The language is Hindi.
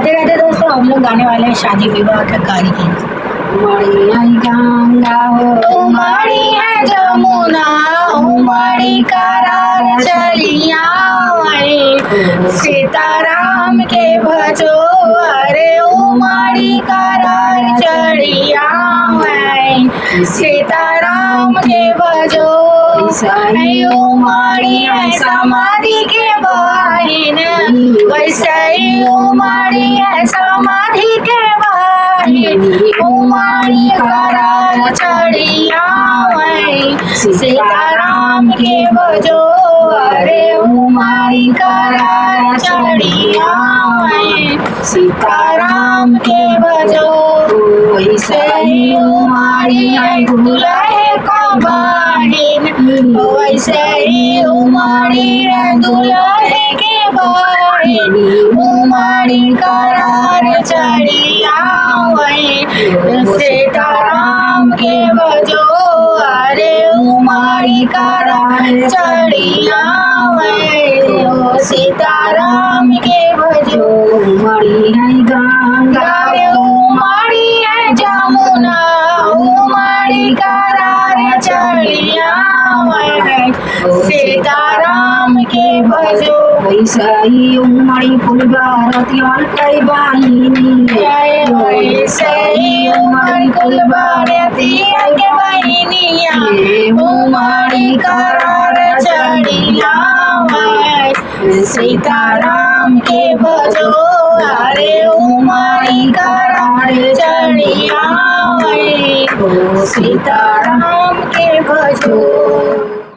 राधे राधे दोस्तों, हम लोग गाने वाले हैं शादी विवाह का कार्यक्रम। उमड़ी है गंगा हो, उमड़ी है जमुना, उमड़ी करार चलिया, सीताराम के भजो, अरे उमड़ी करार चढ़िया, सीताराम के भजो, उमड़ी है समाधि के बहिन, वैसे ही उमड़ी है समाधि के बहिन, उमड़ी करार चढ़िया, सीताराम के भजो, अरे उमड़ी करार चढ़िया, सीताराम के भजो, वैसे ही उमड़ी है दुल्हे का बहिन, वैसे ही उमड़ी है दुल्हे के बहिन, उमड़ी करार चढ़िया, सीताराम के भजो, अरे उमड़ी करार चढ़िया, सीताराम के भजो, उमड़ी है गंगा, उमड़ी है जमुना, उमड़ी करार चढ़िया, सीताराम के भजो, वैसे ही उमड़ी कुलबारतियन कई बहिनी, वैसे ही उमड़ी कुलबारतियन के बहिनिया, उमड़ी करार चढ़िया, सीताराम के भजो, अरे उमड़ी करार चढ़िया, सीताराम के भजो।